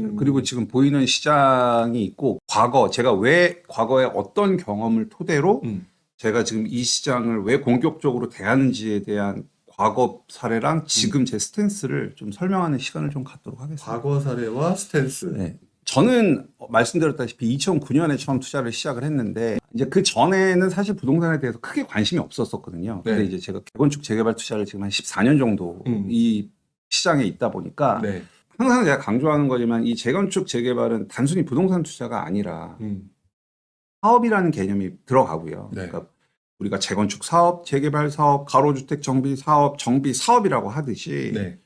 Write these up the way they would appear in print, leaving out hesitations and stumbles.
맞아요. 그리고 지금 보이는 시장이 있고 제가 왜 과거에 어떤 경험을 토대로 제가 지금 이 시장을 왜 공격적으로 대하는지에 대한 과거 사례랑 지금 제 스탠스를 좀 설명하는 시간을 좀 갖도록 하겠습니다. 과거 사례와 스탠스. 네. 저는 말씀드렸다시피 2009년에 처음 투자를 시작을 했는데 이제 그 전에는 사실 부동산에 대해서 크게 관심이 없었었거든요. 근데 네. 이제 제가 재건축 재개발 투자를 지금 한 14년 정도 이 시장에 있다 보니까 네. 항상 제가 강조하는 거지만 이 재건축 재개발은 단순히 부동산 투자가 아니라 사업이라는 개념이 들어가고요. 네. 그러니까 우리가 재건축 사업, 재개발 사업, 가로주택 정비 사업, 정비 사업이라고 하듯이 네.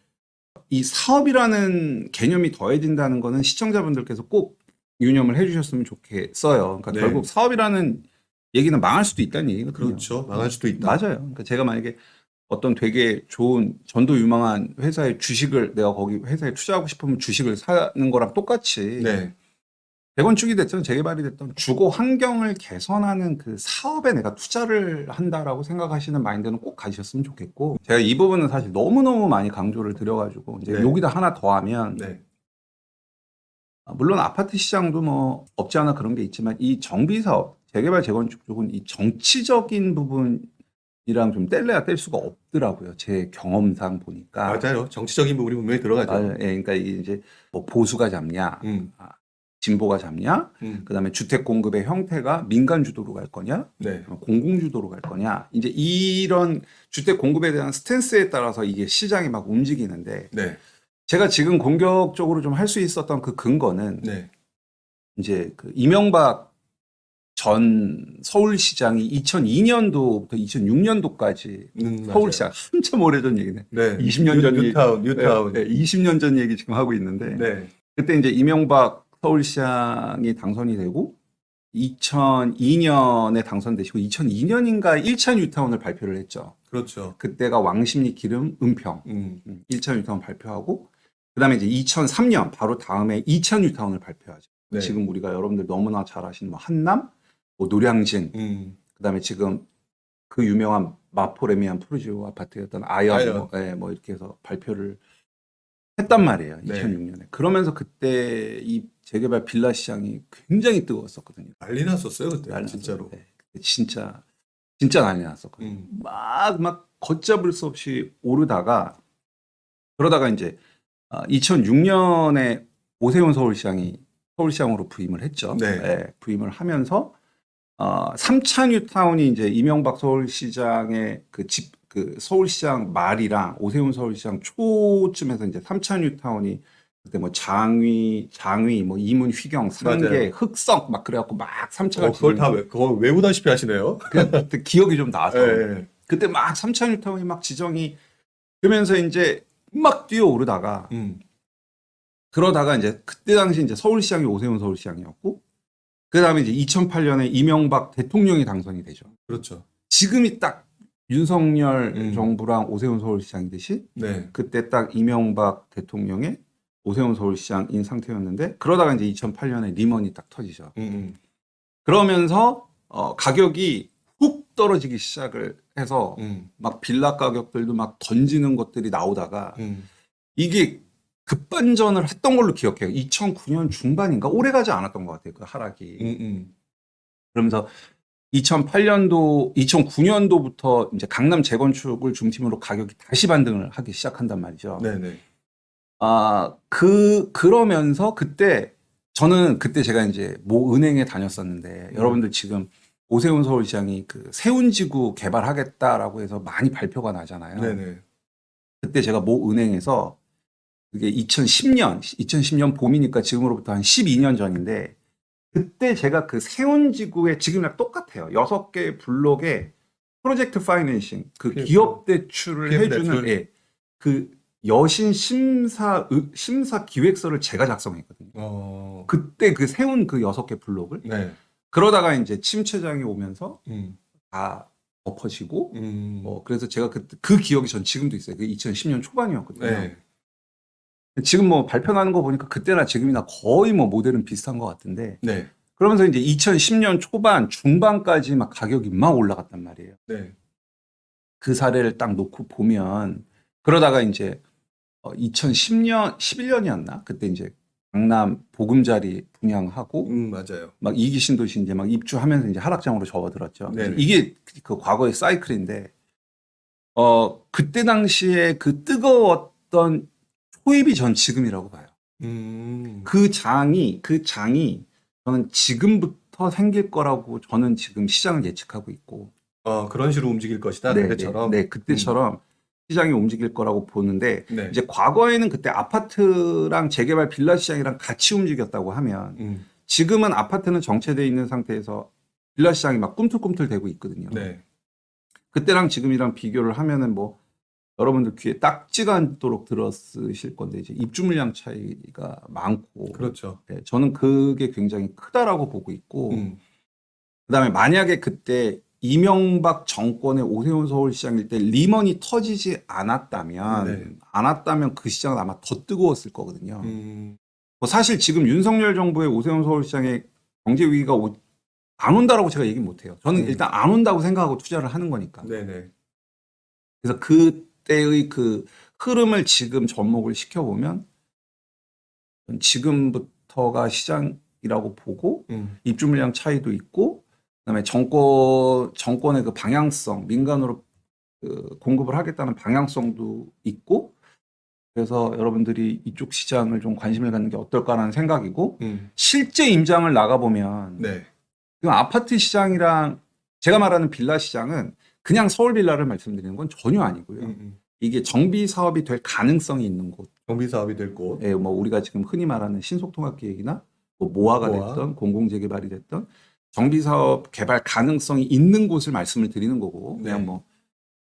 이 사업이라는 개념이 더해진다는 거는 시청자분들께서 꼭 유념을 해주셨으면 좋겠어요. 그러니까 네. 결국 사업이라는 얘기는 망할 수도 있다는 얘기거든요. 그렇죠. 망할 수도 있다. 맞아요. 그러니까 제가 만약에 어떤 되게 좋은 전도 유망한 회사의 주식을 내가 거기 회사에 투자하고 싶으면 주식을 사는 거랑 똑같이 네. 재건축이 됐든 재개발이 됐든 주거 환경을 개선하는 그 사업에 내가 투자를 한다라고 생각하시는 마인드는 꼭 가지셨으면 좋겠고 제가 이 부분은 사실 너무너무 많이 강조를 드려가지고 이제 네. 여기다 하나 더하면 네. 물론 아파트 시장도 뭐 없지 않아 그런 게 있지만 이 정비 사업, 재개발 재건축 쪽은 이 정치적인 부분이랑 좀 뗄래야 뗄 수가 없더라고요. 제 경험상 보니까. 맞아요. 정치적인 부분이 분명히 들어가죠. 맞아요. 예, 그러니까 이제 뭐 보수가 잡냐, 음. 진보가 잡냐, 그다음에 주택 공급의 형태가 민간 주도로 갈 거냐, 네. 공공 주도로 갈 거냐. 이제 이런 주택 공급에 대한 스탠스에 따라서 이게 시장이 막 움직이는데 네. 제가 지금 공격적으로 좀 할 수 있었던 그 근거는 네. 이제 그 이명박 전 서울시장이 2002년도부터 2006년도까지 맞아요. 서울시장 한참 오래전 얘기네. 네. 20년 전 얘기. 뉴타운. 네, 20년 전 얘기 지금 하고 있는데 네. 그때 이제 이명박 서울시장이 당선이 되고 2002년에 당선되시고 2002년인가 1차 뉴타운을 발표를 했죠. 그렇죠. 그때가 왕십리 기름 은평 1차 뉴타운 발표하고 그다음에 이제 2003년 바로 다음에 2차 뉴타운을 발표하죠. 네. 지금 우리가 여러분들 너무나 잘 아시는 뭐 한남, 뭐 노량진, 그다음에 지금 그 유명한 마포레미안 푸르지오 아파트였던 아연. 뭐 이렇게 해서 발표를 했단 말이에요. 네. 2006년에. 그러면서 그때 이 재개발 빌라 시장이 굉장히 뜨거웠었거든요. 난리 났었어요 그때. 난리 진짜로. 났었어요. 네. 진짜 난리 났었거든요. 막 걷잡을 수 없이 오르다가 그러다가 이제 2006년에 오세훈 서울시장이 서울시장으로 부임을 했죠. 네. 네, 부임을 하면서 3차 뉴타운이 이제 이명박 서울시장의 그 서울시장 말이랑 오세훈 서울시장 초쯤에서 이제 3차 뉴타운이 그때 뭐 장위 뭐 이문 휘경 상계 맞아요. 흑석 막 그래갖고 막 3차가 그걸 외우다시피 하시네요. 그때 기억이 좀 나서 네. 그때 막 3차 뉴타운이 막 지정이 그러면서 이제 막 뛰어오르다가 그러다가 이제 그때 당시 이제 서울시장이 오세훈 서울시장이었고 그 다음에 이제 2008년에 이명박 대통령이 당선이 되죠. 그렇죠. 지금이 딱 윤석열 정부랑 오세훈 서울시장이듯이 네. 그때 딱 이명박 대통령의 오세훈 서울시장인 상태였는데 그러다가 이제 2008년에 리먼이 딱 터지죠. 그러면서 가격이 훅 떨어지기 시작을 해서 막 빌라 가격들도 막 던지는 것들이 나오다가 이게 급반전을 했던 걸로 기억해요. 2009년 중반인가 오래 가지 않았던 것 같아요. 그 하락이. 그러면서 2009년도부터 이제 강남 재건축을 중심으로 가격이 다시 반등을 하기 시작한단 말이죠. 네네. 그러면서 저는 그때 제가 이제 모 은행에 다녔었는데 여러분들 지금 오세훈 서울시장이 그 세운지구 개발하겠다라고 해서 많이 발표가 나잖아요. 네네. 그때 제가 모 은행에서 그게 2010년 봄이니까 지금으로부터 한 12년 전인데 그때 제가 그 세운지구에 지금이랑 똑같아요. 6개 블록에 프로젝트 파이낸싱 그 기업 대출을 해주는 예, 그 여신 심사 기획서를 제가 작성했거든요. 그때 그 세운 그 6개 블록을 네. 그러다가 이제 침체장이 오면서 다 엎어지고 그래서 제가 그 기억이 전 지금도 있어요. 그 2010년 초반이었거든요. 네. 지금 뭐 발표나는 거 보니까 그때나 지금이나 거의 뭐 모델은 비슷한 것 같은데 네. 그러면서 이제 2010년 초반 중반까지 막 가격이 막 올라갔단 말이에요. 네. 그 사례를 딱 놓고 보면 그러다가 이제 2010년 11년이었나 그때 이제 강남 보금자리 분양하고 맞아요. 막 이기 신도시 이제 막 입주하면서 이제 하락장으로 접어들었죠. 네네. 이게 그 과거의 사이클인데 그때 당시에 그 뜨거웠던 초입이 전 지금이라고 봐요. 그 장이 저는 지금부터 생길 거라고 저는 지금 시장을 예측하고 있고. 그런 식으로 움직일 것이다. 네, 그때처럼. 네, 그때처럼 시장이 움직일 거라고 보는데 네. 이제 과거에는 그때 아파트랑 재개발 빌라 시장이랑 같이 움직였다고 하면 지금은 아파트는 정체되어 있는 상태에서 빌라 시장이 막 꿈틀꿈틀 대고 있거든요. 네. 그때랑 지금이랑 비교를 하면은 뭐 여러분들 귀에 딱지가 않도록 들었으실 건데 이제 입주 물량 차이가 많고. 그렇죠. 네, 저는 그게 굉장히 크다라고 보고 있고. 그다음에 만약에 그때 이명박 정권의 오세훈 서울시장일 때 리먼이 터지지 않았다면 그 시장은 아마 더 뜨거웠을 거거든요. 뭐 사실 지금 윤석열 정부의 오세훈 서울시장의 경제 위기가 안 온다라고 제가 얘기 못 해요. 저는 일단 안 온다고 생각하고 투자를 하는 거니까. 네네. 그래서 그때의 그 흐름을 지금 접목을 시켜보면 지금부터가 시장이라고 보고 입주 물량 차이도 있고 그다음에 정권의 그 방향성, 민간으로 그 공급을 하겠다는 방향성도 있고, 그래서 여러분들이 이쪽 시장을 좀 관심을 갖는 게 어떨까라는 생각이고, 실제 임장을 나가보면, 네. 지금 아파트 시장이랑 제가 말하는 빌라 시장은 그냥 서울 빌라를 말씀드리는 건 전혀 아니고요. 이게 정비 사업이 될 가능성이 있는 곳. 정비 사업이 될 곳. 예, 뭐 우리가 지금 흔히 말하는 신속통합계획이나 뭐 모아가 모아. 됐던 공공재개발이 됐던 정비사업 개발 가능성이 있는 곳을 말씀을 드리는 거고 그냥 네. 뭐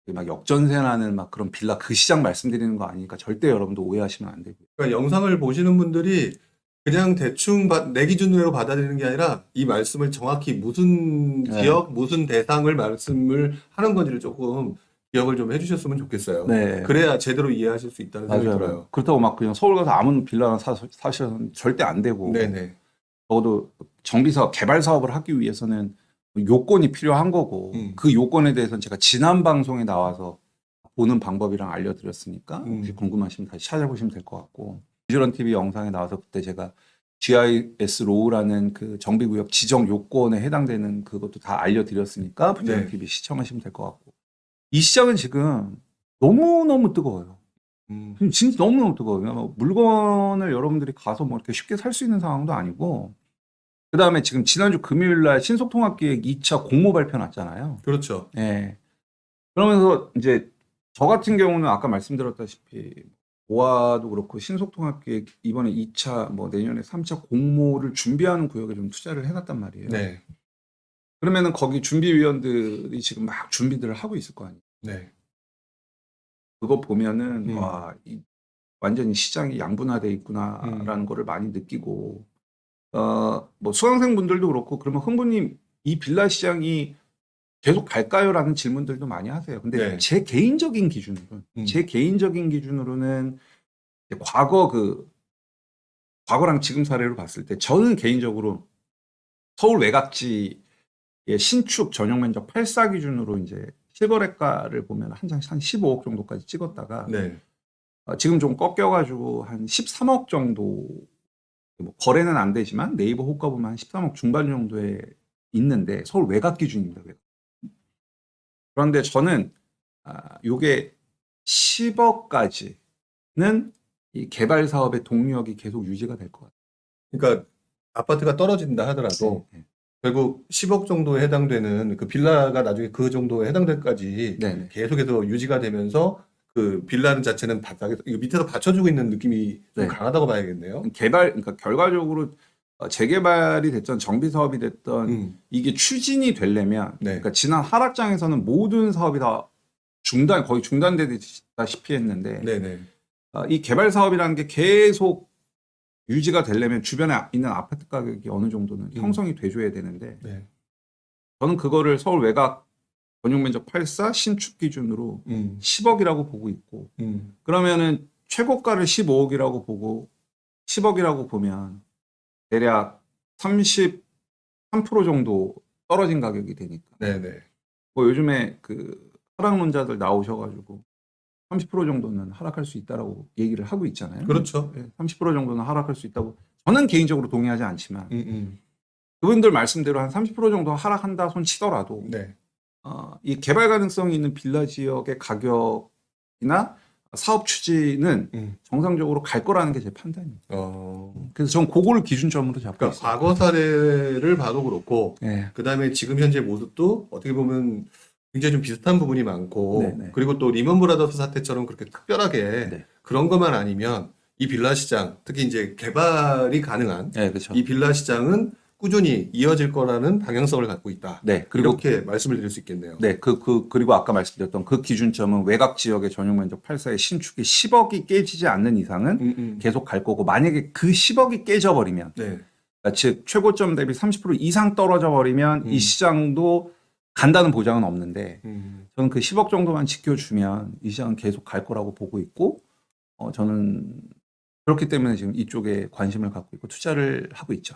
막 역전세나는 막 그런 빌라 그 시장 말씀드리는 거 아니니까 절대 여러분도 오해하시면 안 되고요. 그러니까 영상을 보시는 분들이 그냥 대충 내 기준으로 받아들이는 게 아니라 이 말씀을 정확히 무슨 네. 지역, 무슨 대상을 말씀을 하는 건지를 조금 기억을 좀 해주셨으면 좋겠어요. 네. 그래야 제대로 이해하실 수 있다는 생각이 들어요. 그렇다고 막 그냥 서울 가서 아무 빌라나 사셔서는 절대 안 되고 네네. 적어도 정비사업 개발 사업을 하기 위해서는 요건이 필요한 거고 그 요건에 대해서는 제가 지난 방송에 나와서 보는 방법이랑 알려드렸으니까 혹시 궁금하시면 다시 찾아보시면 될 것 같고 비주런 TV 영상에 나와서 그때 제가 GIS 로우라는 그 정비구역 지정 요건에 해당되는 그것도 다 알려드렸으니까 비주런 네. TV 시청하시면 될 것 같고 이 시장은 지금 너무너무 뜨거워요. 지금 진짜 너무너무 뜨거워요. 뭐 물건을 여러분들이 가서 뭐 이렇게 쉽게 살 수 있는 상황도 아니고 그 다음에 지금 지난주 금요일 날 신속통합계획 2차 공모 발표 났잖아요. 그렇죠. 네. 그러면서 이제 저 같은 경우는 아까 말씀드렸다시피 모아도 그렇고 신속통합계획 이번에 2차 뭐 내년에 3차 공모를 준비하는 구역에 좀 투자를 해놨단 말이에요. 네. 그러면은 거기 준비위원들이 지금 막 준비들을 하고 있을 거 아니에요. 네. 그거 보면은 와, 완전히 시장이 양분화돼 음. 있구나라는 거를 많이 느끼고 뭐 수강생분들도 그렇고 그러면 흥부님 이 빌라 시장이 계속 갈까요라는 질문들도 많이 하세요. 근데 네. 제 개인적인 기준으로는 이제 과거랑 지금 사례로 봤을 때 저는 개인적으로 서울 외곽지의 신축 전용 면적 8사 기준으로 이제 실거래가를 보면 한 장 한 15억 정도까지 찍었다가 네. 지금 좀 꺾여가지고 한 13억 정도 뭐 거래는 안 되지만 네이버 호가 보면 한 13억 중반 정도에 있는데 서울 외곽 기준입니다. 외곽. 그런데 저는 요게 10억까지는 이 개발 사업의 동력이 계속 유지가 될 것 같아요. 그러니까 아파트가 떨어진다 하더라도 네. 결국 10억 정도에 해당되는 그 빌라가 나중에 그 정도에 해당될 때까지 네네. 계속해서 유지가 되면서 그 빌라는 자체는 바닥에서 이거 밑에서 받쳐주고 있는 느낌이 좀 네. 강하다고 봐야겠네요. 그러니까 결과적으로 재개발이 됐던 정비 사업이 됐던 이게 추진이 되려면 네. 그러니까 지난 하락장에서는 모든 사업이 다 거의 중단되다시피 했는데 네네. 이 개발 사업이라는 게 계속 유지가 되려면 주변에 있는 아파트 가격이 어느 정도는 형성이 돼줘야 되는데 네. 저는 그거를 서울 외곽 전용 면적 8사 신축 기준으로 10억이라고 보고 있고 그러면은 최고가를 15억이라고 보고 10억이라고 보면 대략 33% 정도 떨어진 가격이 되니까 네네. 뭐 요즘에 그 하락론자들 나오셔가지고 30% 정도는 하락할 수 있다라고 얘기를 하고 있잖아요. 그렇죠. 30% 정도는 하락할 수 있다고 저는 개인적으로 동의하지 않지만 음. 그분들 말씀대로 한 30% 정도 하락한다 손 치더라도 네. 이 개발 가능성이 있는 빌라 지역의 가격이나 사업 추진은 정상적으로 갈 거라는 게 제 판단입니다. 그래서 전 그거를 기준점으로 잡고 그러니까 있어요. 과거 사례를 봐도 그렇고, 네. 그다음에 지금 현재 모습도 어떻게 보면 굉장히 좀 비슷한 부분이 많고, 네네. 그리고 또 리먼 브라더스 사태처럼 그렇게 특별하게 네. 그런 것만 아니면 이 빌라 시장, 특히 이제 개발이 가능한 네, 그렇죠. 이 빌라 시장은 꾸준히 이어질 거라는 방향성을 갖고 있다. 네, 그리고 이렇게 말씀을 드릴 수 있겠네요. 네, 그리고 아까 말씀드렸던 그 기준점은 외곽 지역의 전용 면적 8사의 신축이 10억이 깨지지 않는 이상은 계속 갈 거고, 만약에 그 10억이 깨져버리면, 네. 그러니까 즉 최고점 대비 30% 이상 떨어져 버리면 이 시장도 간다는 보장은 없는데, 저는 그 10억 정도만 지켜주면 이 시장은 계속 갈 거라고 보고 있고, 저는 그렇기 때문에 지금 이쪽에 관심을 갖고 있고 투자를 하고 있죠.